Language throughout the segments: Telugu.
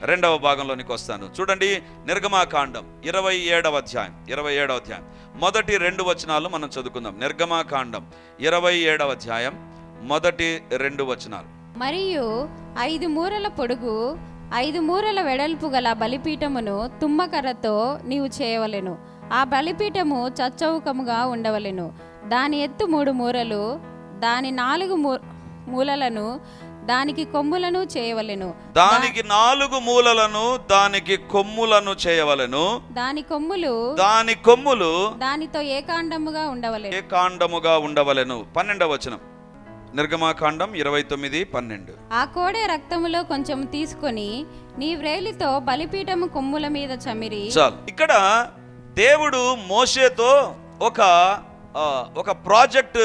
రెండవ భాగంలోనికి వస్తాను. చూడండి, నిర్గమాకాండం 27వ అధ్యాయం మొదటి 2 వచనాలు మనం చదువుకుందాం. నిర్గమాకాండం 27వ అధ్యాయం మొదటి 2 వచనాలు. మరియు 5 మూరల పొడుగు 5 మూరల వెడల్పు గల బలిపీఠమును తుమ్మకర్రతో నీవు చేయవలెను. ఆ బలిపీఠము చచ్చౌకముగా ఉండవలెను. దాని ఎత్తు 3 మూరలు, దాని 4 మూలలను, దానికి కొమ్ములను చేయవలెను. దానికి 4 మూలలను, దానికి కొమ్ములను చేయవలెను. దాని కొమ్ములు దానితో ఏకాండముగా ఉండవలెను. 12వ వచనం, నిర్గమాకాండం 29:12. ఆ కోడె రక్తములో కొంచెం తీసుకొని నీ వ్రేలితో బలిపీఠము కొమ్ముల మీద చమిరి. చాలు. ఇక్కడ దేవుడు మోషేతో ఒక ప్రాజెక్ట్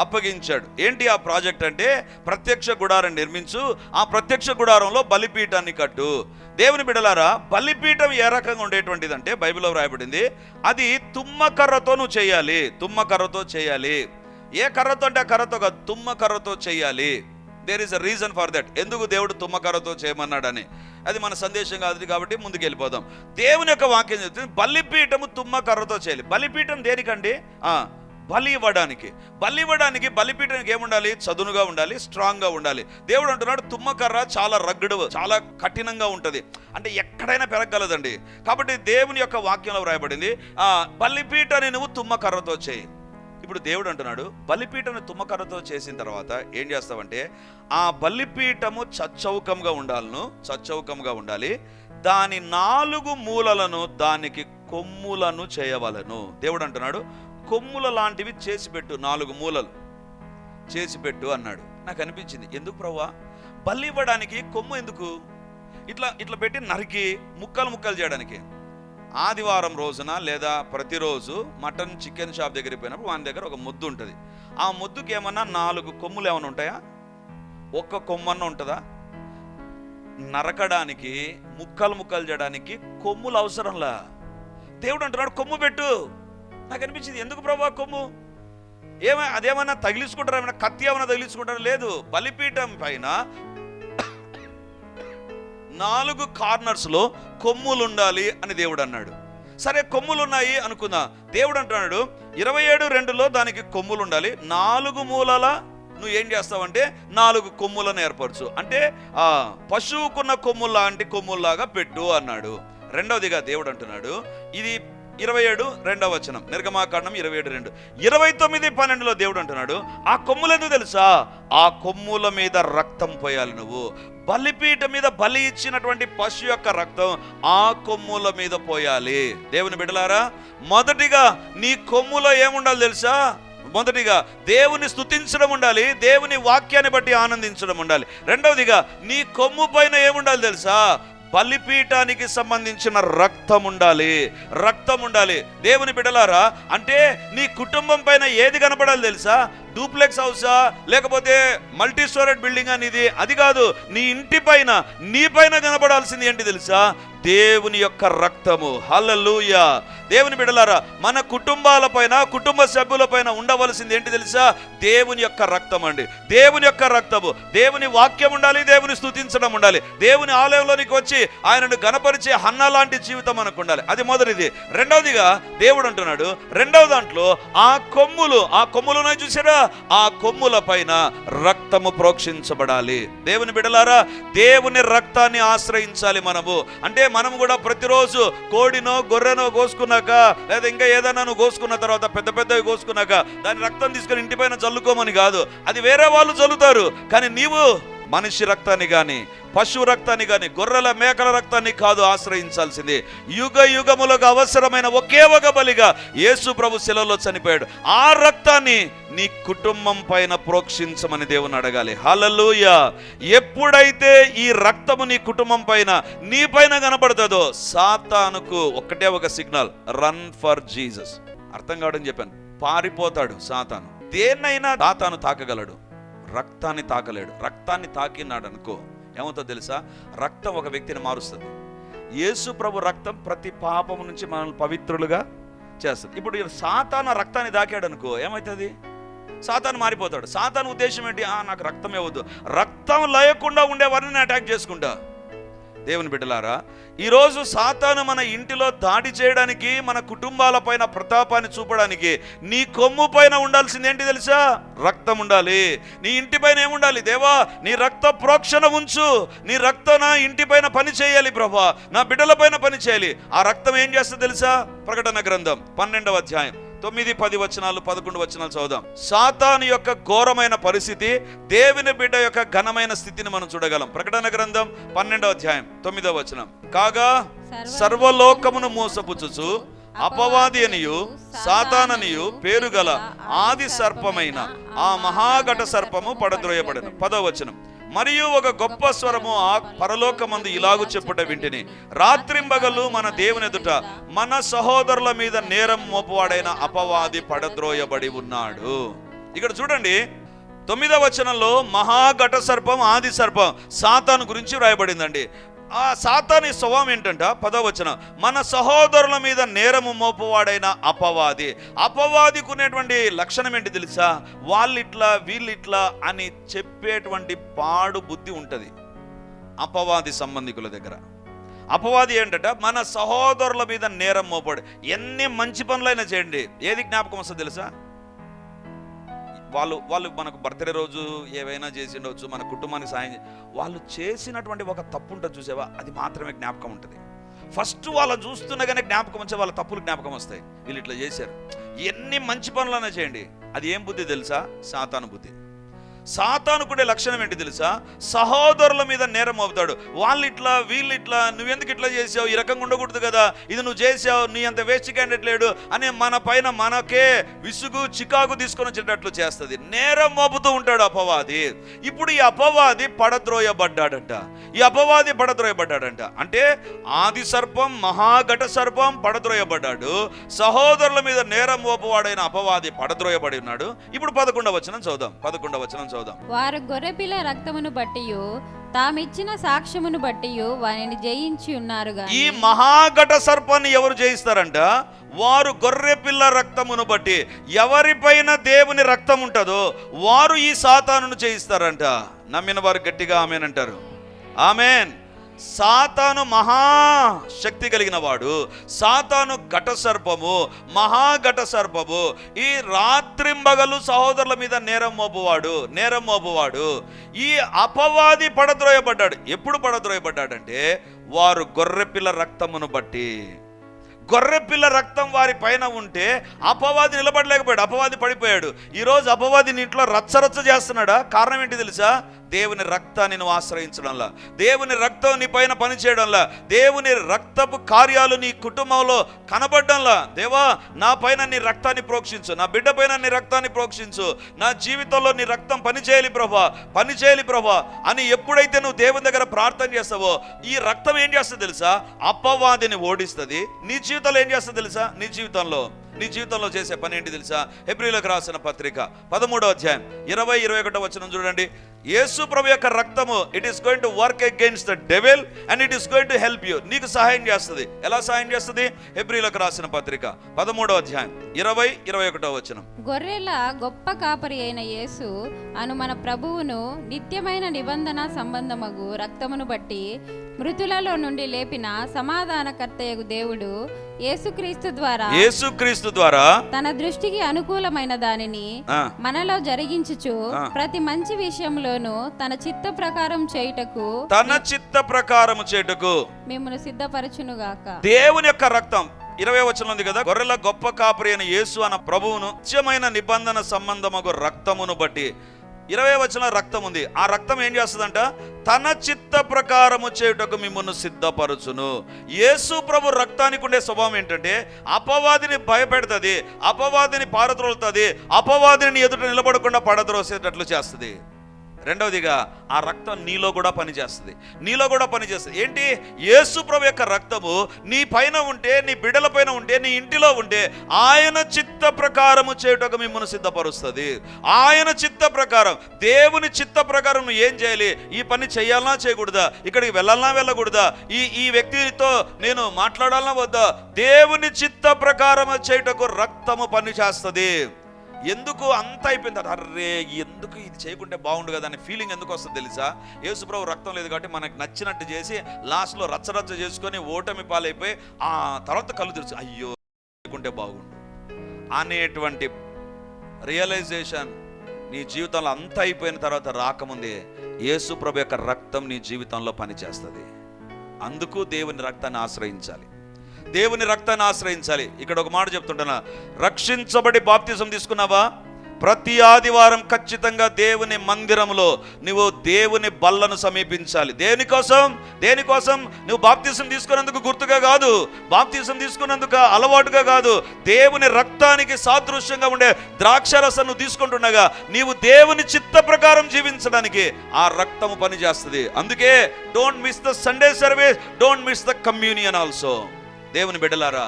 అప్పగించాడు. ఏంటి ఆ ప్రాజెక్ట్ అంటే, ప్రత్యక్ష గుడారం నిర్మించు, ఆ ప్రత్యక్ష గుడారంలో బలిపీఠాన్ని కట్టు. దేవుని బిడ్డలారా, బలిపీఠం ఏ రకంగా ఉండేటువంటిది అంటే, బైబిల్లో వ్రాయబడింది, అది తుమ్మకర్రతో నువ్వు చేయాలి. తుమ్మకర్రతో చేయాలి. ఏ కర్రతో అంటే ఆ కర్రతో కాదు, తుమ్మకర్రతో చేయాలి. There is a reason for that. ఎందుకు దేవుడు తుమ్మకర్రతో చేయమన్నాడని, అది మన సందేశం కాదు కాబట్టి ముందుకు వెళ్ళిపోదాం. దేవుని యొక్క వాక్యం చెప్తుంది, బలిపీఠము తుమ్మకర్రతో చేయాలి. బలిపీఠం దేనికండి? బలి ఇవ్వడానికి. బలిపీఠానికి ఏముండాలి? చదునుగా ఉండాలి, స్ట్రాంగ్గా ఉండాలి. దేవుడు అంటున్నాడు, తుమ్మకర్ర చాలా రగ్గుడు, చాలా కఠినంగా ఉంటుంది, అంటే ఎక్కడైనా పెరగగలదండి. కాబట్టి దేవుని యొక్క వాక్యంలో వ్రాయబడింది, బలిపీఠాన్ని నువ్వు తుమ్మకర్రతో చేయి. ఇప్పుడు దేవుడు అంటున్నాడు, బలిపీఠను తుమ్మకర్రతో చేసిన తర్వాత ఏం చేస్తావంటే, ఆ బలిపీఠము చచ్చౌకంగా ఉండాలి. దాని 4 మూలలను, దానికి కొమ్ములను చేయవలను. దేవుడు అంటున్నాడు, కొమ్ముల లాంటివి చేసిపెట్టు, 4 మూలలు చేసిపెట్టు అన్నాడు. నాకు అనిపించింది, ఎందుకు ప్రభువా బలి ఇవ్వడానికి కొమ్ము ఎందుకు? ఇట్లా పెట్టి నరికి ముక్కలు చేయడానికి. ఆదివారం రోజున లేదా ప్రతిరోజు మటన్ చికెన్ షాప్ దగ్గరికి పోయినప్పుడు వాని దగ్గర ఒక ముద్దు ఉంటుంది. ఆ ముద్దుకి ఏమన్నా 4 కొమ్ములు ఏమైనా ఉంటాయా? ఒక్క కొమ్మన్న ఉంటుందా? నరకడానికి, ముక్కలు చేయడానికి కొమ్ములు అవసరంలా. దేవుడు అంటున్నాడు, కొమ్ము పెట్టు. నాకు అనిపించింది, ఎందుకు ప్రభా కొమ్ము? అదేమన్నా తగిలించుకుంటారా? ఏమైనా కత్తి ఏమైనా తగిలించుకుంటారా? లేదు. బలిపీఠం పైన 4 కార్నర్స్లో కొమ్ములు ఉండాలి అని దేవుడు అన్నాడు. సరే, కొమ్ములు ఉన్నాయి అనుకుందా. దేవుడు అంటున్నాడు 27:2లో దానికి కొమ్ములు ఉండాలి. 4 మూలల నువ్వు ఏం చేస్తావంటే 4 కొమ్ములను ఏర్పరచు. అంటే పశువుకున్న కొమ్ములు లాంటి కొమ్ముల్లాగా పెట్టు అన్నాడు. రెండవదిగా దేవుడు అంటున్నాడు, ఇది 27:2 వచనం, నిర్గమాకాండం 27:2. 29:12లో దేవుడు అంటున్నాడు, ఆ కొమ్ములు ఎందుకు తెలుసా? ఆ కొమ్ముల మీద రక్తం పోయాలి. నువ్వు బలిపీఠం మీద బలి ఇచ్చినటువంటి పశు యొక్క రక్తం ఆ కొమ్ముల మీద పోయాలి. దేవుని బిడ్డలారా, మొదటిగా నీ కొమ్ములో ఏముండాలి తెలుసా? మొదటిగా దేవుని స్తుతించడం ఉండాలి, దేవుని వాక్యాన్ని బట్టి ఆనందించడం ఉండాలి. రెండవదిగా నీ కొమ్ము పైన ఏముండాలి తెలుసా? బలిపీఠానికి సంబంధించిన రక్తం ఉండాలి. దేవుని బిడ్డలారా, అంటే నీ కుటుంబం పైన ఏది కనపడాలి తెలుసా? డూప్లెక్స్ హౌసా, లేకపోతే మల్టీ స్టోరేడ్ బిల్డింగ్ అనేది? అది కాదు. నీ ఇంటి పైన, నీ పైన కనపడాల్సింది ఏంటి తెలుసా? దేవుని యొక్క రక్తము. హల్లెలూయా. దేవుని బిడ్డలారా, మన కుటుంబాల పైన, కుటుంబ సభ్యుల పైన ఉండవలసింది ఏంటి తెలుసా? దేవుని యొక్క రక్తం అండి. దేవుని యొక్క రక్తము. దేవుని వాక్యం ఉండాలి, దేవుని స్తుతించడం ఉండాలి, దేవుని ఆలయంలోనికి వచ్చి ఆయనను గణపరిచే హన్న లాంటి జీవితం మనకు ఉండాలి. అది మొదటిది. రెండవదిగా దేవుడు అంటున్నాడు, రెండవ దాంట్లో ఆ కొమ్ములు చూసారా? ఆ కొమ్ముల పైన రక్తము ప్రోక్షించబడాలి. దేవుని బిడ్డలారా, దేవుని రక్తాన్ని ఆశ్రయించాలి మనము. అంటే మనం కూడా ప్రతిరోజు కోడినో గొర్రెనో కోసుకున్నాక, లేదా ఇంకా ఏదైనా నువ్వు కోసుకున్న తర్వాత పెద్దవి కోసుకున్నాక దాని రక్తం తీసుకొని ఇంటి పైన చల్లుకోమని కాదు. అది వేరే వాళ్ళు చల్లుతారు. కానీ నీవు మనిషి రక్తాన్ని కానీ, పశువు రక్తాన్ని కానీ, గొర్రెల మేకల రక్తాన్ని కాదు ఆశ్రయించాల్సింది. యుగములకు అవసరమైన ఒకే ఒక బలిగా యేసు ప్రభు శిలువలో చనిపోయాడు. ఆ రక్తాన్ని నీ కుటుంబం పైన ప్రోక్షించమని దేవుని అడగాలి. హల్లెలూయా. ఎప్పుడైతే ఈ రక్తము నీ కుటుంబం పైన, నీ పైన కనబడుతుందో, సాతానుకు ఒకటే ఒక సిగ్నల్, రన్ ఫర్ జీసస్. అర్థం కావడం చెప్పాను. పారిపోతాడు సాతాను. దేన్నైనా సాతాను తాకగలడు, రక్తాన్ని తాకలేడు. రక్తాన్ని తాకినాడు అనుకో, ఏమవుతుందో తెలుసా? రక్తం ఒక వ్యక్తిని మారుస్తుంది. యేసు ప్రభు రక్తం ప్రతి పాపము నుంచి మనల్ని పవిత్రులుగా చేస్తుంది. ఇప్పుడు సాతాను రక్తాన్ని తాకాడు అనుకో, ఏమవుతుంది? సాతాను మారిపోతాడు. సాతాను ఉద్దేశం ఏంటి? నాకు రక్తం ఇవ్వద్దు, రక్తం లేకుండా ఉండేవారిని అటాక్ చేసుకుంటా. దేవుని బిడ్డలారా, ఈరోజు సాతాను మన ఇంటిలో దాడి చేయడానికి, మన కుటుంబాలపైన ప్రతాపాన్ని చూపడానికి నీ కొమ్ము పైన ఉండాల్సింది ఏంటి తెలుసా? రక్తం ఉండాలి. నీ ఇంటి పైన ఏముండాలి? దేవా, నీ రక్త ప్రోక్షణ ఉంచు, నీ రక్తం నా ఇంటి పైన పని చేయాలి ప్రభా, నా బిడ్డల పైన పని చేయాలి. ఆ రక్తం ఏం చేస్తుంది తెలుసా? ప్రకటన గ్రంథం 12వ అధ్యాయం 9, 10 వచనాలు, 11 వచనాలు చదువుదాం. సాతాను యొక్క ఘోరమైన పరిస్థితి, దేవుని బిడ్డ యొక్క ఘనమైన స్థితిని మనం చూడగలం. ప్రకటన గ్రంథం 12వ అధ్యాయం 9వ వచనం. కాగా సర్వలోకమును మోసపుచ్చుచు అపవాది అనియు సాతాననియు పేరు గల ఆది సర్పమైన ఆ మహాఘట సర్పము పడద్రోయబడెను. 10వ వచనం. మరియు ఒక గొప్ప స్వరము ఆ పరలోకమందు ఇలాగు చెప్పుట వింటిని, రాత్రింబగలు మన దేవుని ఎదుట మన సహోదరుల మీద నేరం మోపువాడైన అపవాది పడద్రోయబడి ఉన్నాడు. ఇక్కడ చూడండి, 9వ వచనంలో మహాఘట సర్పం, ఆది సర్పం, సాతాను గురించి వ్రాయబడిందండి. ఆ సాతాని స్వభావం ఏంటంట? 10వ వచనం, మన సహోదరుల మీద నేరము మోపువాడైన అపవాది. అపవాదికి ఉన్నటువంటి లక్షణం ఏంటి తెలుసా? వాళ్ళిట్లా వీళ్ళిట్లా అని చెప్పేటువంటి పాడు బుద్ధి ఉంటుంది అపవాది సంబంధికుల దగ్గర. అపవాది ఏంటంట? మన సహోదరుల మీద నేరం మోపాడు. ఎన్ని మంచి పనులైనా చేయండి, ఏది జ్ఞాపకం వస్తుంది తెలుసా? వాళ్ళు మనకు బర్త్డే రోజు ఏవైనా చేసి ఉండవచ్చు, మన కుటుంబానికి సాయం వాళ్ళు చేసినటువంటి ఒక తప్పు ఉంటుంది చూసేవా, అది మాత్రమే జ్ఞాపకం ఉంటుంది. ఫస్ట్ వాళ్ళని చూస్తున్నగానే జ్ఞాపకం వచ్చే వాళ్ళ తప్పులు జ్ఞాపకం వస్తాయి. వీళ్ళు ఇట్లా చేశారు. ఎన్ని మంచి పనులైనా చేయండి, అది ఏం బుద్ధి తెలుసా? సాతాను బుద్ధి. సాతానుకునే లక్షణం ఏంటి తెలుసా? సహోదరుల మీద నేరం మోపుతాడు. వాళ్ళు ఇట్లా వీళ్ళు ఇట్లా, నువ్వెందుకు ఇట్లా చేసావు, ఈ రకంగా ఉండకూడదు కదా, ఇది నువ్వు చేసావు, నీ అంత వేస్ట్ క్యాండిడేట్ లేడు అని మన పైన మనకే విసుగు చికాకు తీసుకొని వచ్చేటట్లు చేస్తుంది. నేరం మోపుతూ ఉంటాడు అపవాది. ఇప్పుడు ఈ అపవాది పడద్రోయబడ్డాడంట. ఈ అపవాది పడద్రోయబడ్డాడంట అంటే ఆది సర్పం, మహాఘట సర్పం పడద్రోయబడ్డాడు. సహోదరుల మీద నేరం మోపువాడైన అపవాది పడద్రోయబడి ఉన్నాడు. ఇప్పుడు 11వ వచనం చదువుదాం. 11వ వచనం చదువుదాం. వారు గొర్రెపిల్ల రక్తమును బట్టి తామిచ్చిన సాక్ష్యమును బట్టి వారిని జయించి ఉన్నారుగా. ఈ మహాఘట సర్పాన్ని ఎవరు జయిస్తారంట? వారు గొర్రె పిల్ల రక్తమును బట్టి. ఎవరిపైన దేవుని రక్తం ఉంటుందో వారు ఈ సాతానును జయిస్తారంట. నమ్మిన వారు గట్టిగా ఆమెన్ అంటారు. ఆమెన్. సాతాను మహాశక్తి కలిగిన వాడు. సాతాను ఘట సర్పము, మహాఘట సర్పము. ఈ రాత్రింబగలు సహోదరుల మీద నేరం మోపువాడు. ఈ అపవాది పడద్రోయబడ్డాడు. ఎప్పుడు పడద్రోయబడ్డాడంటే వారు గొర్రెపిల్ల రక్తమును బట్టి. గొర్రెపిల్ల రక్తం వారి పైన ఉంటే అపవాది నిలబడలేకపోయాడు, అపవాది పడిపోయాడు. ఈరోజు అపవాది నీ ఇంట్లో రచ్చరచ్చ చేస్తున్నాడా? కారణం ఏంటి తెలుసా? దేవుని రక్తాన్ని నువ్వు ఆశ్రయించడంలా, దేవుని రక్తం నీ పైన పనిచేయడంలా, దేవుని రక్తపు కార్యాలు నీ కుటుంబంలో కనబడ్డంలా. దేవా, నా పైన నీ రక్తాన్ని ప్రోక్షించు, నా బిడ్డ పైన నీ రక్తాన్ని ప్రోక్షించు, నా జీవితంలో నీ రక్తం పనిచేయాలి ప్రభా అని ఎప్పుడైతే నువ్వు దేవుని దగ్గర ప్రార్థన చేస్తావో ఈ రక్తం ఏం చేస్తుంది తెలుసా? అపవాదిని ఓడిస్తుంది. నీ జీవితంలో ఏం చేస్తుంది తెలుసా? నీ జీవితంలో చేసే పని ఏంటి తెలుసా? హెబ్రీయులకు రాసిన పత్రిక 13వ అధ్యాయం 20-21 వచనం చూడండి. యేసు ప్రభు యొక్క రక్తము it is going to work against the devil and it is going to help you. నీకు సహాయం చేస్తుంది. ఎలా సహాయం చేస్తుంది? హెబ్రీయులకు రాసిన పత్రిక 13వ అధ్యాయం 20-21 వచనం. గొర్రెల గొప్ప కాపరి అయిన యేసు అను మన ప్రభువును నిత్యమైన నిబంధన సంబంధమగు రక్తమును బట్టి మృతులలో నుండి లేపిన సమాధానకర్తయగు దేవుడు యేసుక్రీస్తు ద్వారా తన దృష్టికి అనుకూలమైన దానిని మనలో జరిగించుచు ప్రతి మంచి విషయంలోనూ తన చిత్త ప్రకారం చేయుటకు మిమ్మును సిద్ధపరచునుగాక. దేవుని యొక్క రక్తం 20వ వచనం ఉంది కదా, గొర్రెల గొప్ప కాపరి అయిన యేసు అన్న ప్రభువును నిత్యమైన నిబంధన సంబంధమగు రక్తమును బట్టి. 20వ వచనం రక్తం ఉంది. ఆ రక్తం ఏం చేస్తుందంట? తన చిత్త ప్రకారము చేయుటకు మిమ్మును సిద్ధపరచును. యేసు ప్రభు రక్తానికి ఉండే స్వభావం ఏంటంటే అపవాదిని భయపెడుతుంది, అపవాదిని పారద్రోలుతుంది, అపవాదిని ఎదుట నిలబడకుండా పడద్రోసేటట్లు చేస్తుంది. రెండవదిగా ఆ రక్తం నీలో కూడా పనిచేస్తుంది. ఏంటి? యేసు ప్రభు యొక్క రక్తము నీ పైన ఉంటే, నీ బిడ్డల పైన ఉంటే, నీ ఇంటిలో ఉంటే ఆయన చిత్త ప్రకారము చేయుటకు మిమ్మల్ని సిద్ధపరుస్తుంది. ఆయన చిత్త ప్రకారం, దేవుని చిత్త ప్రకారం నువ్వు ఏం చేయాలి, ఈ పని చేయాలన్నా చేయకూడదా, ఇక్కడికి వెళ్ళాలన్నా వెళ్ళకూడదా, ఈ వ్యక్తితో నేను మాట్లాడాలన్నా వద్దా, దేవుని చిత్త ప్రకారం చేయుటకు రక్తము పని చేస్తుంది. ఎందుకు అంత అయిపోయిన తర్వాత అర్రే ఎందుకు ఇది చేయకుంటే బాగుండు కదా అనే ఫీలింగ్ ఎందుకు వస్తుంది తెలుసా? యేసుప్రభు రక్తం లేదు కాబట్టి మనకు నచ్చినట్టు చేసి లాస్ట్లో రచ్చరచ్చ చేసుకొని ఓటమి పాలైపోయి ఆ తర్వాత కళ్ళు తెరిచి అయ్యో చేయకుంటే బాగుండు అనేటువంటి రియలైజేషన్ నీ జీవితంలో అంత అయిపోయిన తర్వాత రాకముందే యేసుప్రభు యొక్క రక్తం నీ జీవితంలో పనిచేస్తుంది. అందుకు దేవుని రక్తాన్ని ఆశ్రయించాలి, దేవుని రక్తాన్ని ఆశ్రయించాలి. ఇక్కడ ఒక మాట చెప్తుంటున్నా, రక్షించబడి బాప్తిజం తీసుకున్నావా? ప్రతి ఆదివారం ఖచ్చితంగా దేవుని మందిరంలో నువ్వు దేవుని బల్లను సమీపించాలి. దేనికోసం నువ్వు బాప్తిజం తీసుకున్నందుకు గుర్తుగా కాదు, బాప్తిజం తీసుకున్నందుకు అలవాటుగా కాదు, దేవుని రక్తానికి సాదృశ్యంగా ఉండే ద్రాక్షరసం నువ్వు తీసుకుంటుండగా నీవు దేవుని చిత్త ప్రకారం జీవించడానికి ఆ రక్తము పనిచేస్తుంది. అందుకే don't miss the Sunday service, don't miss the communion also. దేవుని బిడ్డలారా,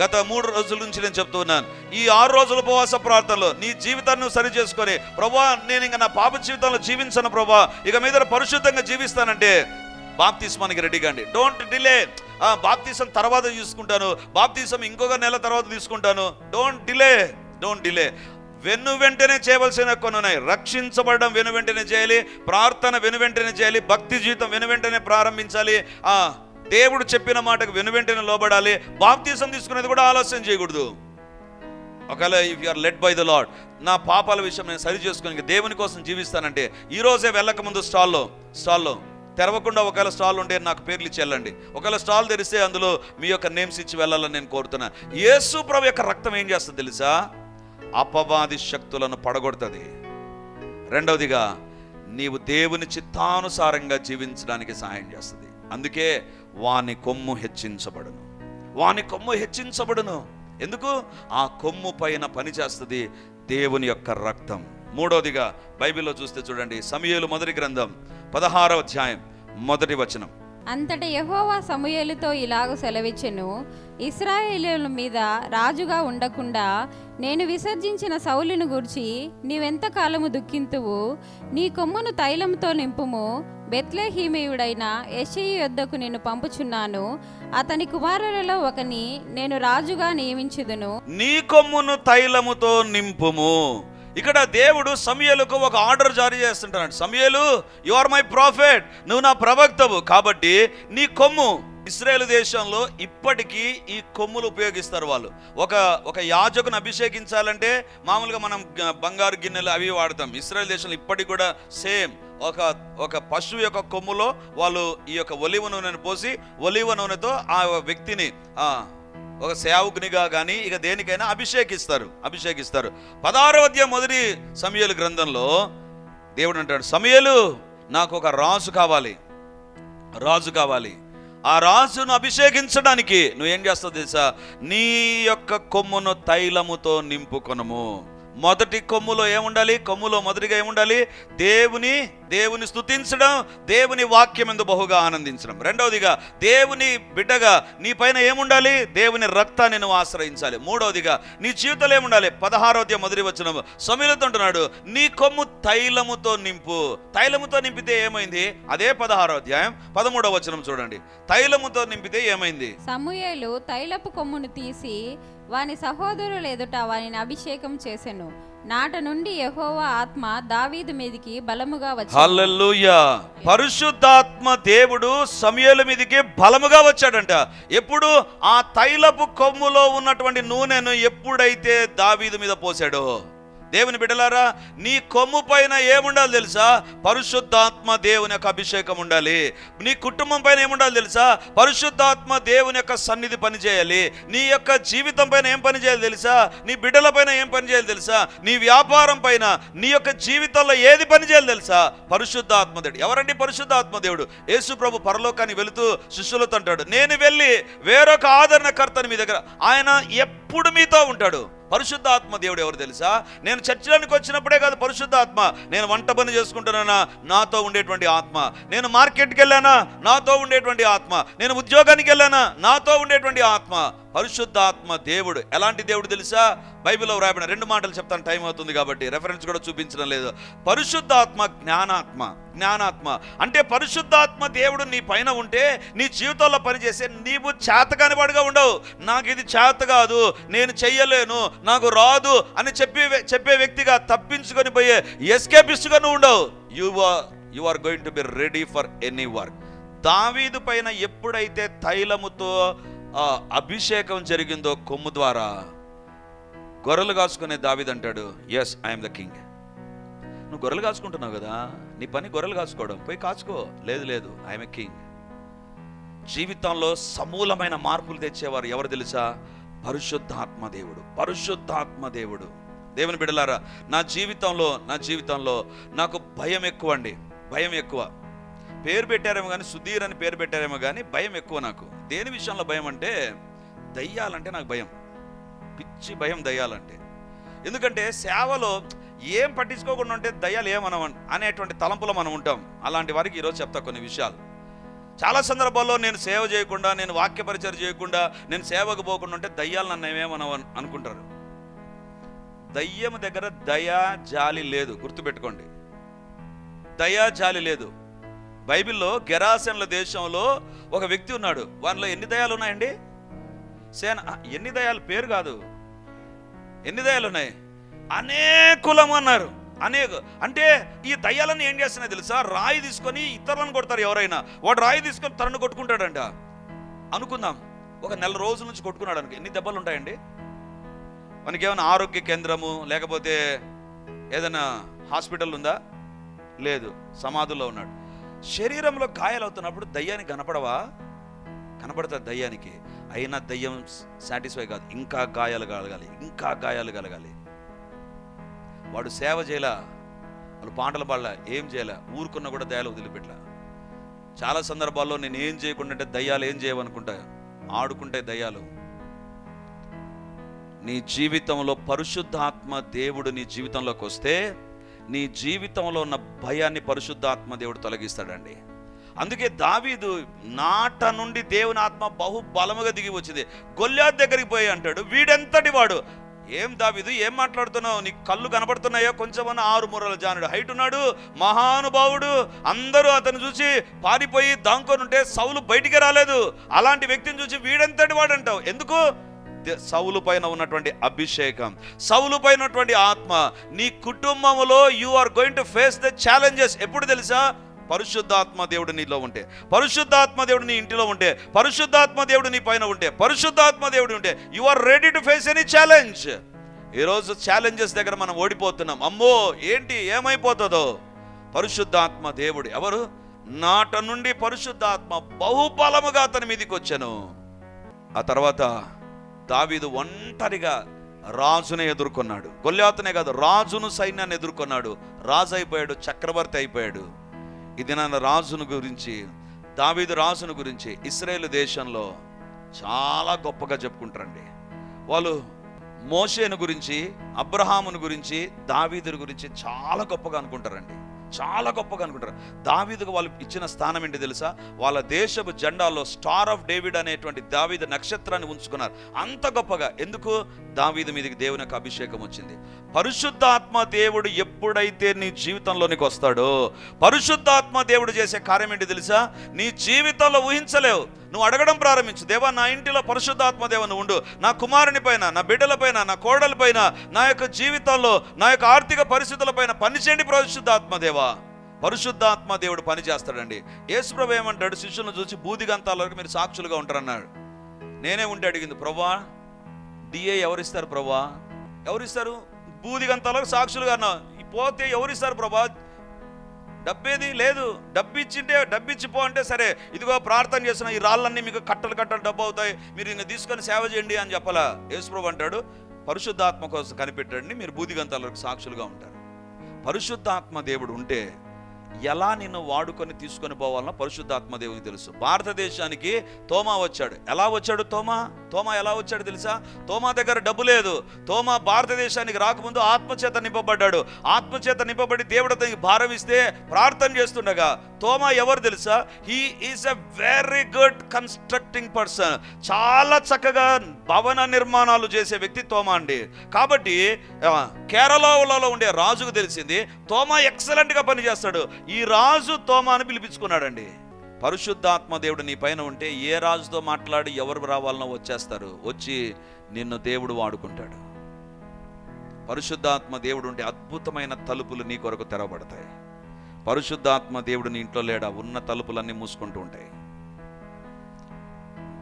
గత 3 రోజుల నుంచి నేను చెప్తున్నాను, ఈ 6 రోజుల ఉపవాస ప్రార్థనలో నీ జీవితాన్ని సరి చేసుకొని, ప్రభా నేను ఇంకా నా పాప జీవితంలో జీవించను ప్రభా, ఇక మీద పరిశుద్ధంగా జీవిస్తానంటే బాప్తిస్మానికి రెడీగా అండి. Don't delay. బాప్తిసం తర్వాత తీసుకుంటాను, బాప్తిసం ఇంకొక నెల తర్వాత తీసుకుంటాను. Don't delay. వెంటనే చేయవలసిన కొన్ని ఉన్నాయి. రక్షించబడడం వెంటనే చేయాలి, ప్రార్థన వెంటనే చేయాలి, భక్తి జీవితం వెంటనే ప్రారంభించాలి, దేవుడు చెప్పిన మాటకు వెంటనే లోబడాలి. బాప్తిసం తీసుకునేది కూడా ఆలస్యం చేయకూడదు. ఒకవేళ if you are led by the lord, నా పాపాల విషయం నేను సరి చేసుకుని దేవుని కోసం జీవిస్తానంటే ఈరోజే వెళ్ళకముందు స్టాల్లో తెరవకుండా ఒకవేళ స్టాల్ ఉంటే నాకు పేర్లు ఇచ్చి వెళ్ళండి. ఒకవేళ స్టాల్ తెరిస్తే అందులో మీ యొక్క నేమ్స్ ఇచ్చి వెళ్ళాలని నేను కోరుతున్నాను. యేసు ప్రభు యొక్క రక్తం ఏం చేస్తుంది తెలుసా? అపవాది శక్తులను పడగొడుతుంది. రెండవదిగా నీవు దేవుని చిత్తానుసారంగా జీవించడానికి సహాయం చేస్తుంది. అందుకే వాని కొమ్ము హెచ్చించబడును. ఎందుకు? ఆ కొమ్ము పైన పనిచేస్తుంది దేవుని యొక్క రక్తం. మూడవదిగా బైబిల్లో చూస్తే చూడండి, సమూయేలు మొదటి గ్రంథం 16వ అధ్యాయం 1వ వచనం. అంతట యెహోవా సమూయేలుతో ఇలాగ సెలవిచ్చెను, ఇశ్రాయేలీయుల మీద రాజుగా ఉండకుండా నేను విసర్జించిన సౌలును గూర్చి నీవెంత కాలము దుఃఖింతువు? నీ కొమ్మును తైలంతో నింపుము. బెత్లెహీమీయుడైన యెషయి యొద్దకు నేను పంపుచున్నాను. అతని కుమారులలో ఒకని నేను రాజుగా నియమించుదును. నీ కొమ్మును తైలముతో నింపుము. ఇక్కడ దేవుడు సమూయేలుకు ఒక ఆర్డర్ జారీ చేస్తుంటాడు. సమూయేలు, యు ఆర్ మై ప్రాఫెట్, నువ్వు నా ప్రవక్తవు కాబట్టి నీ కొమ్ము. ఇశ్రాయేలు దేశంలో ఇప్పటికీ ఈ కొమ్ములు ఉపయోగిస్తారు వాళ్ళు. ఒక యాజకుని అభిషేకించాలంటే మామూలుగా మనం బంగారు గిన్నెలు అవి వాడతాం. ఇశ్రాయేలు దేశంలో ఇప్పటికి కూడా సేమ్ ఒక పశువు యొక్క కొమ్ములో వాళ్ళు ఈ యొక్క ఒలివ నూనెను పోసి ఒలివ నూనెతో ఆ వ్యక్తిని ఒక సేవకునిగా కానీ ఇక దేనికైనా అభిషేకిస్తారు. 16వ అధ్యాయం మొదటి సమూయేలు గ్రంథంలో దేవుడు అంటాడు, సమూయేలు నాకు ఒక రాజు కావాలి. ఆ రాజును అభిషేకించడానికి నువ్వేం చేస్తావు తెలుసా? నీ యొక్క కొమ్మును తైలముతో నింపుకొనుము. మొదటి కొమ్ములో ఏముండాలి? కొమ్ములో మొదటిగా ఏముండాలి? దేవుని స్తుతించడం, దేవుని వాక్యం యందు బహుగా ఆనందించడం. రెండవదిగా దేవుని బిడ్డగా నీ పైన ఏముండాలి? దేవుని రక్తాన్ని నువ్వు ఆశ్రయించాలి. మూడవదిగా నీ జీవితంలో ఏముండాలి? 16వ అధ్యాయం 1వ వచనం సమూయేలుతో అంటున్నాడు, నీ కొమ్ము తైలముతో నింపు. తైలముతో నింపితే ఏమైంది? అదే 16వ అధ్యాయం 13వ వచనం చూడండి. తైలముతో నింపితే ఏమైంది? సమూయేలు తైలపు కొమ్మును తీసి వాని సహోదరుల ఎదుట వానిని అభిషేకం చేసెను. నాట నుండి యెహోవా ఆత్మ దావీదు మీదికి బలముగా వచ్చాడు. హల్లెలూయా. పరిశుద్ధాత్మ దేవుడు సమూయేలు మీదికి బలముగా వచ్చాడంట. ఎప్పుడు? ఆ తైలపు కొమ్ములో ఉన్నటువంటి నూనెను ఎప్పుడైతే దావీదు మీద పోసాడో. దేవుని బిడ్డలారా, నీ కొమ్ము పైన ఏముండాలి తెలుసా? పరిశుద్ధాత్మ దేవుని యొక్క అభిషేకం ఉండాలి. నీ కుటుంబం పైన ఏముండాలి తెలుసా? పరిశుద్ధాత్మ దేవుని యొక్క సన్నిధి పనిచేయాలి. నీ యొక్క జీవితం పైన ఏం పని చేయాలి తెలుసా? నీ బిడ్డల పైన ఏం పని చేయాలి తెలుసా? నీ వ్యాపారం పైన, నీ యొక్క జీవితంలో ఏది పని చేయాలి తెలుసా? పరిశుద్ధాత్మ దేవుడు. ఎవరండి పరిశుద్ధాత్మ దేవుడు? యేసు ప్రభు పరలోకాన్ని వెళుతూ శిష్యులతో అంటాడు, నేను వెళ్ళి వేరొక ఆదరణకర్తని మీ దగ్గర, ఆయన ఎప్పుడు మీతో ఉంటాడు. పరిశుద్ధాత్మ దేవుడు ఎవరు తెలుసా? నేను చర్చిలోనికి వచ్చినప్పుడే కాదు పరిశుద్ధాత్మ, నేను వంట పని చేసుకుంటున్నానా నాతో ఉండేటువంటి ఆత్మ, నేను మార్కెట్కి వెళ్ళానా నాతో ఉండేటువంటి ఆత్మ, నేను ఉద్యోగానికి వెళ్ళానా నాతో ఉండేటువంటి ఆత్మ. పరిశుద్ధాత్మ దేవుడు ఎలాంటి దేవుడు తెలుసా? బైబిల్లో వ్రాయబడిన 2 మాటలు చెప్తాను, టైం అవుతుంది కాబట్టి రెఫరెన్స్ కూడా చూపించడం లేదు. పరిశుద్ధాత్మ జ్ఞానాత్మ అంటే పరిశుద్ధాత్మ దేవుడు నీ పైన ఉంటే నీ జీవితంలో పనిచేసే నీవు చేతకాని వాడుగా ఉండవు. నాకు ఇది చేత కాదు, నేను చెయ్యలేను, నాకు రాదు అని చెప్పే వ్యక్తిగా, తప్పించుకొని పోయే ఎస్కేపిస్ట్గా నువ్వు ఉండవు. You are going to be ready for any work. దావీదు పైన ఎప్పుడైతే తైలముతో అభిషేకం జరిగిందో కొమ్ము ద్వారా, గొర్రెలు కాసుకునే దావీదు అంటాడు, ఎస్ ఐఎమ్ ద కింగ్. నువ్వు గొర్రెలు కాసుకుంటున్నావు కదా, నీ పని గొర్రెలు కాసుకోవడం, పోయి కాచుకో. లేదు ఐఎమ్ ఎ కింగ్. జీవితంలో సమూలమైన మార్పులు తెచ్చేవారు ఎవరు తెలుసా? పరిశుద్ధాత్మ దేవుడు. దేవుని బిడ్డలారా, నా జీవితంలో నాకు భయం ఎక్కువ. పేరు పెట్టారేమో కానీ, సుధీర్ అని పేరు పెట్టారేమో కానీ భయం ఎక్కువ నాకు. దేని విషయంలో భయం అంటే, దయ్యాలంటే నాకు భయం, పిచ్చి భయం దయ్యాలంటే. ఎందుకంటే సేవలో ఏం పట్టించుకోకుండా ఉంటే దయ్యాలు ఏమనం అనేటువంటి తలంపులో మనం ఉంటాం. అలాంటి వారికి ఈరోజు చెప్తా కొన్ని విషయాలు. చాలా సందర్భాల్లో నేను సేవ చేయకుండా, నేను వాక్య పరిచయం చేయకుండా, నేను సేవకు పోకుండా ఉంటే దయ్యాలు నన్ను ఏమేమనవ అనుకుంటారు. దయ్యం దగ్గర దయా జాలి లేదు, గుర్తుపెట్టుకోండి. దయా జాలి లేదు. బైబిల్లో గెరాసెన్ల దేశంలో ఒక వ్యక్తి ఉన్నాడు. వారిలో ఎన్ని దయాలు ఉన్నాయండి? ఎన్ని దయాలు పేరు కాదు, ఎన్ని దయాలు ఉన్నాయి? అనేకులము అన్నారు. అంటే ఈ దయ్యాలన్నీ ఏం చేస్తున్నాయి తెలుసా? రాయి తీసుకొని ఇతరులను కొడతారు. ఎవరైనా వాడు రాయి తీసుకొని తనను కొట్టుకుంటాడంట అనుకుందాం. ఒక 1 నెల రోజుల నుంచి కొట్టుకున్నాడు అనుకో, ఎన్ని దెబ్బలు ఉంటాయండి? మనకి ఏమైనా ఆరోగ్య కేంద్రము లేకపోతే ఏదైనా హాస్పిటల్ ఉందా? లేదు, సమాధుల్లో ఉన్నాడు. శరీరంలో గాయాలవుతున్నప్పుడు దయ్యానికి కనపడుతుంది దయ్యానికి. అయినా దయ్యం సాటిస్ఫై కాదు, ఇంకా గాయాలు కలగాలి. వాడు సేవ చేయలా, వాళ్ళు పాటలు పాడలా, ఏం చేయలే, ఊరుకున్నా కూడా దయ్యాలు వదిలిపెట్టలా. చాలా సందర్భాల్లో నేను ఏం చేయకుండా అంటే దయ్యాలు ఏం చేయవనుకుంటా, ఆడుకుంటే దయ్యాలు. నీ జీవితంలో పరిశుద్ధాత్మ దేవుడు నీ జీవితంలోకి వస్తే నీ జీవితంలో ఉన్న భయాన్ని పరిశుద్ధాత్మ దేవుడు తొలగిస్తాడండి. అందుకే దావీదు నాట నుండి దేవుని ఆత్మ బహు బలముగా దిగి వచ్చింది. గొల్యాతు దగ్గరికి పోయి అంటాడు, వీడెంతటి వాడు? ఏం దావీదు, ఏం మాట్లాడుతున్నావు? నీకు కళ్ళు కనపడుతున్నాయో? కొంచెమన్నా 6 మూరల జానుడు హైట్ ఉన్నాడు, మహానుభావుడు. అందరూ అతను చూసి పారిపోయి దాంకొని ఉంటే సౌలు బయటికి రాలేదు. అలాంటి వ్యక్తిని చూసి వీడెంతటి వాడు అంటావు. ఎందుకు? సౌలు పైన ఉన్నటువంటి అభిషేకం, సౌలు పైన ఉన్నటువంటి ఆత్మ. నీ కుటుంబంలో you are going to face the challenges. ఎప్పుడు తెలుసా? పరిశుద్ధాత్మ దేవుడు నీలో ఉంటే, పరిశుద్ధాత్మ దేవుడు నీ ఇంటిలో ఉంటే, పరిశుద్ధాత్మ దేవుడు నీ పైన ఉంటే, పరిశుద్ధాత్మ దేవుడు ఉంటే you are ready to face any challenge. ఈరోజు ఛాలెంజెస్ దగ్గర మనం ఓడిపోతున్నాం. అమ్మో ఏంటి ఏమైపోతుందో. పరిశుద్ధాత్మ దేవుడు ఎవరు? నాట నుండి పరిశుద్ధాత్మ బహుబలముగా అతని మీదకి వచ్చాను. ఆ తర్వాత దావీదు ఒంటరిగా రాజునే ఎదుర్కొన్నాడు. గొల్యాతునే కాదు, రాజును సైన్యాన్ని ఎదుర్కొన్నాడు. రాజు అయిపోయాడు, చక్రవర్తి అయిపోయాడు. ఇది నా రాజును గురించి, దావీదు రాజును గురించి ఇశ్రాయేలు దేశంలో చాలా గొప్పగా చెప్పుకుంటారండి. వాళ్ళు మోషేను గురించి, అబ్రహామును గురించి, దావీదుని గురించి చాలా గొప్పగా అనుకుంటారండి. దావీదుకు వాళ్ళు ఇచ్చిన స్థానం ఏంటి తెలుసా? వాళ్ళ దేశపు జెండాలో స్టార్ ఆఫ్ డేవిడ్ అనేటువంటి దావీదు నక్షత్రాన్ని ఉంచుకున్నారు. అంత గొప్పగా. ఎందుకు? దావీదు మీదకి దేవుని యొక్క అభిషేకం వచ్చింది. పరిశుద్ధాత్మ దేవుడు ఎప్పుడైతే నీ జీవితంలోనికి వస్తాడో, పరిశుద్ధాత్మ దేవుడు చేసే కార్యం ఏంటి తెలుసా? నీ జీవితంలో ఊహించలేవు. నువ్వు అడగడం ప్రారంభించు, దేవా నా ఇంటిలో పరిశుద్ధాత్మ దేవుని ఉండు, నా కుమారుని పైన, నా బిడ్డల పైన, నా కోడల పైన, నా యొక్క జీవితంలో, నా యొక్క ఆర్థిక పరిస్థితుల పైన పనిచేయండి పరిశుద్ధాత్మ దేవా. పరిశుద్ధాత్మ దేవుడు పని చేస్తాడండి. యేసుప్రభు ఏమంటాడు? శిష్యులను చూసి బూదిగంతాల వరకు మీరు సాక్షులుగా ఉంటారన్నాడు. నేనే ఉంటే అడిగింది, ప్రభా డిఏ ఎవరిస్తారు ప్రభా? ఎవరిస్తారు? బూదిగంతాలకు సాక్షులుగా అన్నా. పోతే ఎవరిస్తారు ప్రభా? డబ్బేది లేదు. డబ్బిచ్చిపో అంటే సరే, ఇదిగో ప్రార్థన చేస్తున్నా, ఈ రాళ్ళన్నీ మీకు కట్టలు డబ్బు అవుతాయి, మీరు ఇంకా తీసుకొని సేవ చేయండి అని చెప్పాలా? యేసుప్రభు అంటాడు, పరిశుద్ధాత్మ కోసం కనిపెట్టండి, మీరు బూదిగంతాలకు సాక్షులుగా ఉంటారు. పరిశుద్ధాత్మ దేవుడు ఉంటే ఎలా నిన్ను వాడుకొని తీసుకొని పోవాలన్నా పరిశుద్ధాత్మ దేవునికి తెలుసు. భారతదేశానికి తోమా వచ్చాడు. ఎలా వచ్చాడు? తోమా ఎలా వచ్చాడు తెలుసా? తోమా దగ్గర డబ్బు లేదు. తోమా భారతదేశానికి రాకముందు ఆత్మచేత నింపబడ్డాడు. ఆత్మచేత నింపబడి దేవుడు అతనికి భారం ఇస్తే ప్రార్థన చేస్తుండగా తోమా ఎవరు తెలుసా? He is a very good constructing person. చాలా చక్కగా భవన నిర్మాణాలు చేసే వ్యక్తి తోమా అండి. కాబట్టి కేరళలో ఉండే రాజుకు తెలిసింది తోమా ఎక్సలెంట్గా పనిచేస్తాడు. ఈ రాజు తోమాను పిలిపించుకున్నాడండి. పరిశుద్ధాత్మ దేవుడు నీ పైన ఉంటే ఏ రాజుతో మాట్లాడి ఎవరు రావాలనో వచ్చేస్తారు. వచ్చి నిన్ను దేవుడు వాడుకుంటాడు. పరిశుద్ధాత్మ దేవుడు ఉంటే అద్భుతమైన తలుపులు నీ కొరకు తెరవబడతాయి. పరిశుద్ధాత్మ దేవుడు నీ ఇంట్లో లేడా, ఉన్న తలుపులన్నీ మూసుకుంటూ ఉంటాయి.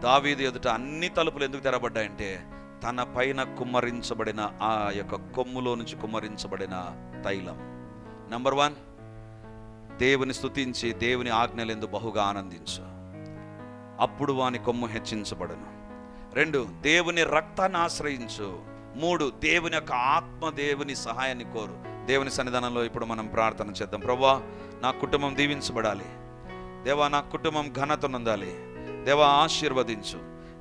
దావీదు ఎదుట అన్ని తలుపులు ఎందుకు తెరబడ్డాయంటే తన పైన కుమ్మరించబడిన ఆ యొక్క కొమ్ములో నుంచి కుమ్మరించబడిన తైలం. నంబర్ 1, దేవుని స్తుతించి దేవుని ఆజ్ఞలందు బహుగా ఆనందించు, అప్పుడు వాని కొమ్ము హెచ్చించబడును. 2, దేవుని రక్తాన్ని ఆశ్రయించు. 3, దేవుని యొక్క ఆత్మ దేవుని సహాయాన్ని కోరు. దేవుని సన్నిధానంలో ఇప్పుడు మనం ప్రార్థన చేద్దాం. ప్రభువా, నా కుటుంబం దీవించబడాలి. దేవా, నా కుటుంబం ఘనత నొందాలి. దేవా, ఆశీర్వదించు.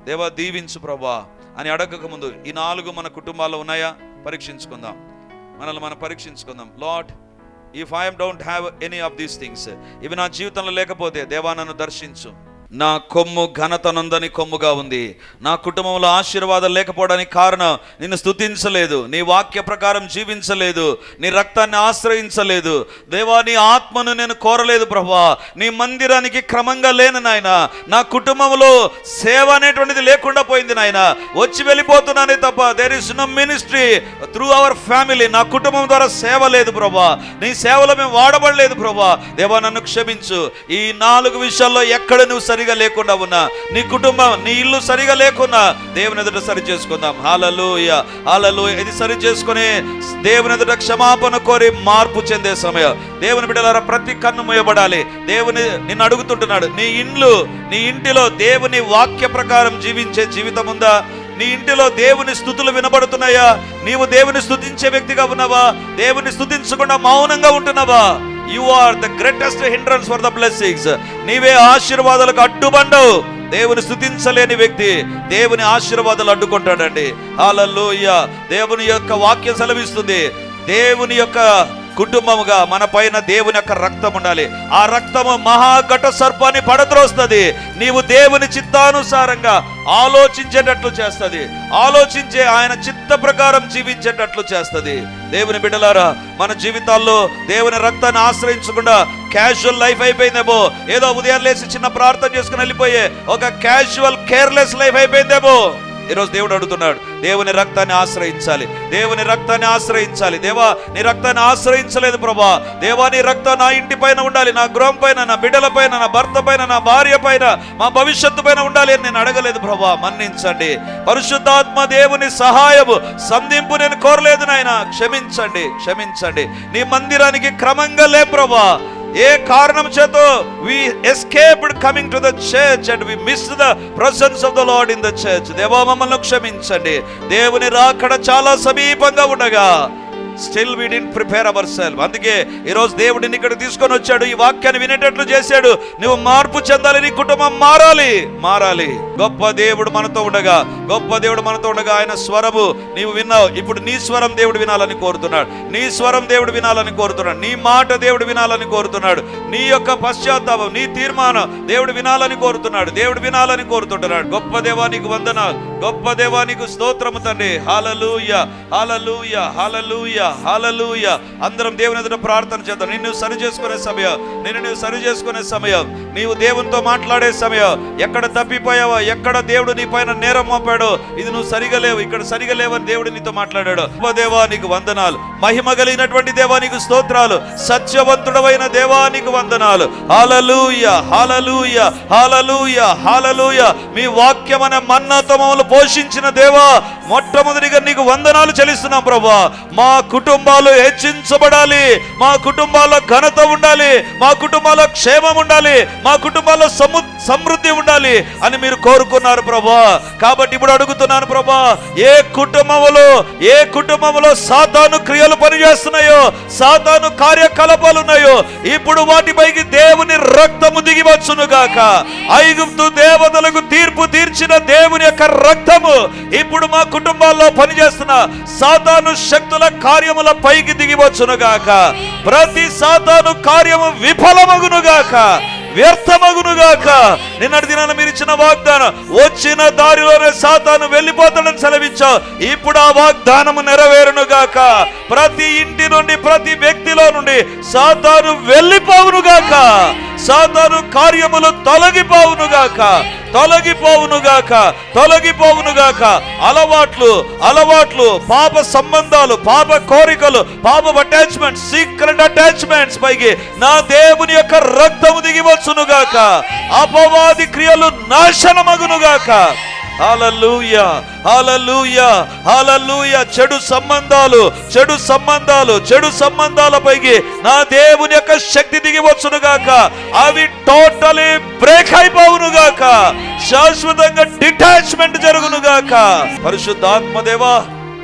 దేవా, దీవించు ప్రభువా అని అడగక ముందు ఈ 4 మన కుటుంబాల్లో ఉన్నాయా పరీక్షించుకుందాం. మనల్ని మనం పరీక్షించుకుందాం. Lord, if I don't have any of these things, ఇవి నా జీవితంలో లేకపోతే దేవా నన్ను దర్శించు. నా కొమ్ము ఘనత నొందని కొమ్ముగా ఉంది. నా కుటుంబంలో ఆశీర్వాదం లేకపోవడానికి కారణం నిన్ను స్తుతించలేదు, నీ వాక్య ప్రకారం జీవించలేదు, నీ రక్తాన్ని ఆశ్రయించలేదు. దేవా, నీ ఆత్మను నేను కోరలేదు ప్రభువా. నీ మందిరానికి క్రమంగా లేను నాయన. నా కుటుంబంలో సేవ అనేటువంటిది లేకుండా పోయింది నాయన. వచ్చి వెళ్ళిపోతున్నానే తప్ప there is no ministry through our family. నా కుటుంబం ద్వారా సేవ లేదు ప్రభువా. నీ సేవలో మేము వాడబడలేదు ప్రభువా. దేవా, నన్ను క్షమించు. ఈ 4 విషయాల్లో ఎక్కడ నువ్వు సరిగా లేకుండా ఉన్నా, నీ కుటుంబం, నీ ఇల్లు సరిగా లేకున్నా దేవుని ఎదుట సరి చేసుకుందాం. హల్లెలూయా, హల్లెలూయా. ఇది సరి చేసుకుని దేవుని ఎదుట క్షమాపణ కోరి మార్పు చెందే సమయం. దేవుని బిడ్డలారా, ప్రతి కన్ను మూయబడాలి. దేవుని నిన్ను అడుగుతుంటున్నాడు, నీ ఇంటిలో దేవుని వాక్య ప్రకారం జీవించే జీవితం ఉందా? నీ ఇంటిలో దేవుని స్తుతులు వినబడుతున్నాయా? నీవు దేవుని స్తుతించే వ్యక్తిగా ఉన్నావా? దేవుని స్తుతించకుండా మౌనంగా ఉంటున్నావా? You are the greatest hindrance for the blessings. నీవే ఆశీర్వాదాలకు అడ్డుబండవు. దేవుని స్తుతించలేని వ్యక్తి దేవుని ఆశీర్వాదాలు అడ్డుకుంటాడండి. హల్లెలూయా. దేవుని యొక్క వాక్యం సెలవిస్తుంది, దేవుని యొక్క కుటుంబముగా మన పైన దేవుని యొక్క రక్తం ఉండాలి. ఆ రక్తము మహాఘట సర్పాన్ని పడద్రోస్తుంది. నీవు దేవుని చిత్తానుసారంగా ఆలోచించేటట్లు చేస్తుంది. ఆలోచించే ఆయన చిత్త ప్రకారం జీవించేటట్లు చేస్తుంది. దేవుని బిడ్డలారా, మన జీవితాల్లో దేవుని రక్తాన్ని ఆశ్రయించకుండా క్యాజువల్ లైఫ్ అయిపోయిందేమో. ఏదో ఉదయం లేచి చిన్న ప్రార్థన చేసుకుని వెళ్ళిపోయే ఒక క్యాజువల్ కేర్లెస్ లైఫ్ అయిపోయిందేమో. ఈరోజు దేవుడు అడుగుతున్నాడు, దేవుని రక్తాన్ని ఆశ్రయించాలి, దేవుని రక్తాన్ని ఆశ్రయించాలి. దేవా, నీ రక్తాన్ని ఆశ్రయించలేదు ప్రభా. దేవా, నీ రక్తం నా ఇంటి పైన ఉండాలి, నా గృహం పైన, నా బిడ్డల పైన, నా భర్త పైన, నా భార్య పైన, మా భవిష్యత్తు పైన ఉండాలి అని నేను అడగలేదు ప్రభా. మన్నించండి. పరిశుద్ధాత్మ దేవుని సహాయము సంధింపు నేను కోరలేదు నాయన. క్షమించండి, క్షమించండి. నీ మందిరానికి క్రమంగా లే ప్రభా. ఏ కారణం చేతో we escaped coming to the church and we missed the presence of the Lord in the church. దేవా, మమ్మల్ని క్షమించండి. దేవుని రాకడ చాలా సమీపంగా ఉండగా still we didn't prepare ourselves. అందుకే ఈరోజు దేవుడిని ఇక్కడ తీసుకొని వచ్చాడు, ఈ వాక్యాన్ని వినేటట్లు చేశాడు. నువ్వు మార్పు చెందాలి, నీ కుటుంబం మారాలి. గొప్ప దేవుడు మనతో ఉండగా ఆయన స్వరము నీవు విన్నావు. ఇప్పుడు నీ స్వరం దేవుడు వినాలని కోరుతున్నాడు. నీ స్వరం దేవుడు వినాలని కోరుతున్నాడు. నీ మాట దేవుడు వినాలని కోరుతున్నాడు. నీ యొక్క పశ్చాత్తాపం, నీ తీర్మానం దేవుడు వినాలని కోరుతున్నాడు. గొప్ప దేవా, నీకు వందనాలు. గొప్ప దేవా, నీకు స్తోత్రము తండ్రి. హల్లెలూయా, హల్లెలూయా, హల్లెలూయా, హల్లెలూయా. అందరం దేవుని ఎదుట ప్రార్థన చేద్దాం. నిన్ను సరి చేసుకునే సమయం, నీవు దేవునితో మాట్లాడే సమయం. ఎక్కడ తప్పిపోయావో, ఎక్కడ దేవుడు నీ పైన నేరం మోపాడో, ఇది నువ్వు సరిగా లేవు, ఇక్కడ సరిగా లేవని దేవుడు నీతో మాట్లాడాడు. దేవా, నీకు వందనాలు. మహిమ కలిగినటువంటి దేవా, నీకు స్తోత్రాలు. సత్యవంతుడవైన దేవా, నీకు వందనాలు. హల్లెలూయా, హల్లెలూయా, హల్లెలూయా, హల్లెలూయా. మీ వాక్యం అనే మన్నాతో మమ్మల్ని పోషించిన దేవా, మొట్టమొదటిగా నీకు వందనాలు చెల్లిస్తున్నాం ప్రభా. మా కుటుంబాలు హెచ్చించబడాలి, మా కుటుంబాల్లో ఘనత ఉండాలి, మా కుటుంబాల్లో క్షేమం ఉండాలి, మా కుటుంబాల్లో సమృద్ధి ఉండాలి అని మీరు కోరుకున్నారు ప్రభా. కాబట్టి ఇప్పుడు అడుగుతున్నాను ప్రభా, ఏ కుటుంబంలో సాతాను క్రియలు పనిచేస్తున్నాయో, సాతాను కార్యకలాపాలు ఉన్నాయో, ఇప్పుడు వాటిపైకి దేవుని రక్తము దిగి వచ్చును గాక. ఐగుప్తు దేవతలకు తీర్పు తీర్చి ఇచ్చిన దేవుని యొక్క రక్తము ఇప్పుడు మా కుటుంబాల్లో పనిచేస్తున్న సాతాను శక్తుల కార్యముల పైకి దిగివచ్చునుగాక. ప్రతి సాతాను కార్యము విఫలమగునుగాక, వ్యర్థమగునుగాక. నిన్నటి దినాన మీరు ఇచ్చిన వాగ్దానం, వచ్చిన దారిలోనే సాతాను వెళ్ళిపోతాడని సెలవిచ్చావు. ఇప్పుడు ఆ వాగ్దానము నెరవేరునుగాక. ప్రతి ఇంటి నుండి, ప్రతి వ్యక్తిలో నుండి సాతాను వెళ్ళిపోవునుగాక. సాతాను కార్యములు తొలగిపోవునుగాక, తొలగిపోవునుగాక, తొలగిపోవునుగాక. అలవాట్లు, పాప సంబంధాలు, పాప కోరికలు, పాప అటాచ్మెంట్స్, సీక్రెట్ అటాచ్మెంట్స్ పైకి నా దేవుని యొక్క రక్తము దిగివచ్చునుగాక. అపవాది క్రియలు నాశనమగునుగాక. హల్లెలూయా, హల్లెలూయా, హల్లెలూయా. చెడు సంబంధాలపైకి నా దేవుని యొక్క శక్తి దిగివచ్చునుగాక. అవి టోటలీ బ్రేక్ అయిపోవునుగాక. శాశ్వతంగా డిటాచ్మెంట్ జరుగునుగాక. పరిశుద్ధాత్మదేవా,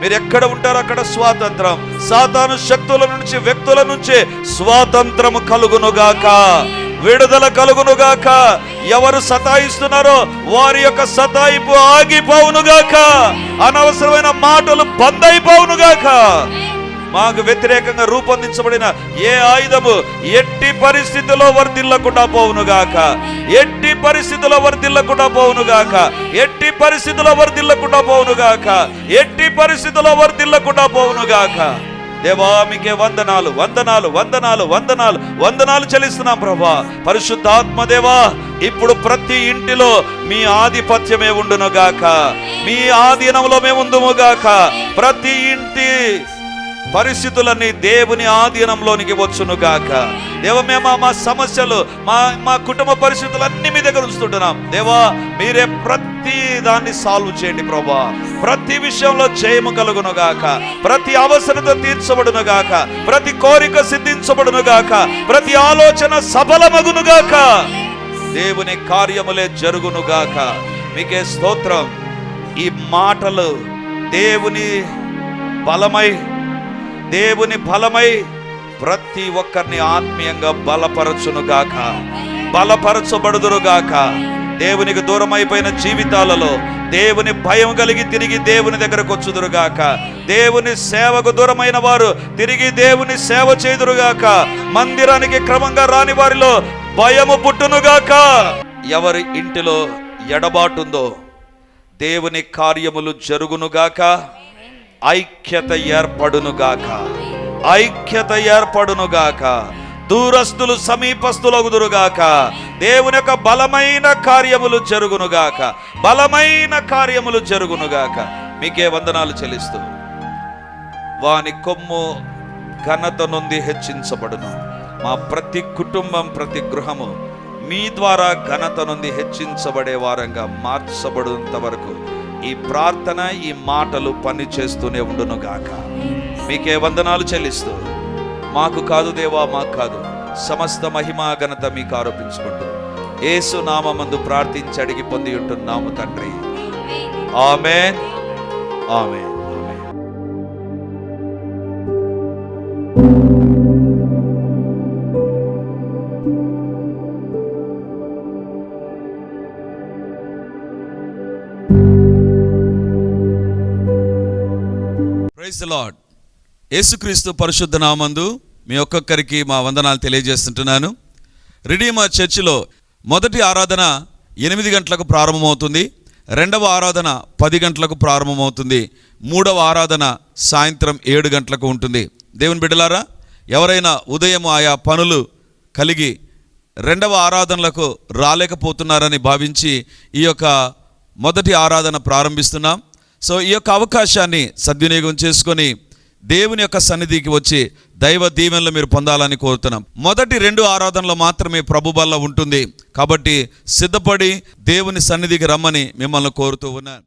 మీరు ఎక్కడ ఉంటారో అక్కడ స్వాతంత్రం, సాతాను శక్తుల నుంచి, వ్యక్తుల నుంచి స్వాతంత్రము కలుగునుగాక, విడుదల కలుగునుగాక. ఎవరు సతాయిస్తున్నారో వారి యొక్క సతాయింపు ఆగిపోవునుగాక. అనవసరమైన మాటలు బంద్ అయిపోవునుగాక. మాకు వ్యతిరేకంగా రూపొందించబడిన ఏ ఆయుధము ఎట్టి పరిస్థితుల్లో వర్ధిల్లకుండా పోవునుగాక, ఎట్టి పరిస్థితుల్లో వర్ధిల్లకుండా పోవునుగాక, ఎట్టి పరిస్థితుల్లో వర్ధిల్లకుండా పోవునుగాక, ఎట్టి పరిస్థితుల్లో వర్ధిల్లకుండా పోవునుగాక. దేవా, మీకే వందనాలు, వందనాలు, వందనాలు, వందనాలు, వందనాలు చెల్లిస్తున్నాం ప్రభా. పరిశుద్ధాత్మ దేవా, ఇప్పుడు ప్రతి ఇంటిలో మీ ఆధిపత్యమే ఉండునుగాక, మీ ఆధీనంలో మేము ఉందుముగాక. ప్రతి ఇంటి పరిస్థితులన్నీ దేవుని ఆధీనంలోనికి వచ్చునుగాక. దేవ, మేము మా సమస్యలు, మా కుటుంబ పరిస్థితులన్నీ మీ దగ్గర ఉంచుతుంటున్నాం. దేవా, మీరే ప్రతి దాన్ని సాల్వ్ చేయండి ప్రభా. ప్రతి విషయంలో జయము కలుగునుగాక, ప్రతి అవసరత తీర్చబడునుగాక, ప్రతి కోరిక సిద్ధించబడునుగాక, ప్రతి ఆలోచన సఫలమగునుగాక. దేవుని కార్యములే జరుగునుగాక. మీకే స్తోత్రం. ఈ మాటలు దేవుని బలమై ప్రతి ఒక్కరిని ఆత్మీయంగా బలపరచునుగాక, బలపరచబడుదురుగాక. దేవునికి దూరం అయిపోయిన జీవితాలలో దేవుని భయం కలిగి తిరిగి దేవుని దగ్గరకు వచ్చుదురుగాక. దేవుని సేవకు దూరమైన వారు తిరిగి దేవుని సేవ చేదురుగాక. మందిరానికి క్రమంగా రాని వారిలో భయము పుట్టునుగాక. ఎవరి ఇంటిలో ఎడబాటుందో దేవుని కార్యములు జరుగునుగాక. ఐక్యత ఏర్పడునుగాక, ఐక్యత ఏర్పడునుగాక. దూరస్తులు సమీపస్తులగుదురుగాక. దేవుని యొక్క బలమైన కార్యములు జరుగునుగాక, బలమైన కార్యములు జరుగునుగాక. మీకే వందనాలు చెల్లిస్తూ, వాని కొమ్ము ఘనత నుండి హెచ్చించబడును. మా ప్రతి కుటుంబం, ప్రతి గృహము మీ ద్వారా ఘనత నుండి హెచ్చించబడే వారంగా మార్చబడేంత వరకు ఈ ప్రార్థన, ఈ మాటలు పని చేస్తూనే ఉండునుగాక. మీకే వందనాలు చెల్లిస్తూ, మాకు కాదు దేవా, మాకు కాదు, సమస్త మహిమా ఘనత మీకు ఆరోపించుకుంటూ యేసు నామమందు ప్రార్థించి అడిగి పొంది ఉంటున్నాము తండ్రి. Amen, amen. Praise the Lord. యేసుక్రీస్తు పరిశుద్ధ నామందు మీ ఒక్కొక్కరికి మా వందనాలు తెలియజేస్తుంటున్నాను. రిడీమర్ చర్చిలో మొదటి ఆరాధన 8 గంటలకు ప్రారంభమవుతుంది, రెండవ ఆరాధన 10 గంటలకు ప్రారంభమవుతుంది, మూడవ ఆరాధన సాయంత్రం 7 గంటలకు ఉంటుంది. దేవుని బిడ్డలారా, ఎవరైనా ఉదయం ఆయా పనులు కలిగి రెండవ ఆరాధనలకు రాలేకపోతున్నారని భావించి ఈ యొక్క మొదటి ఆరాధన ప్రారంభిస్తున్నాం. సో ఈ యొక్క అవకాశాన్ని సద్వినియోగం చేసుకొని దేవుని యొక్క సన్నిధికి వచ్చి దైవ దీవెనలు మీరు పొందాలని కోరుతున్నాం. మొదటి 2 ఆరాధనలు మాత్రమే ప్రభు బల్ల ఉంటుంది. కాబట్టి సిద్ధపడి దేవుని సన్నిధికి రమ్మని మిమ్మల్ని కోరుతూ ఉన్నాను.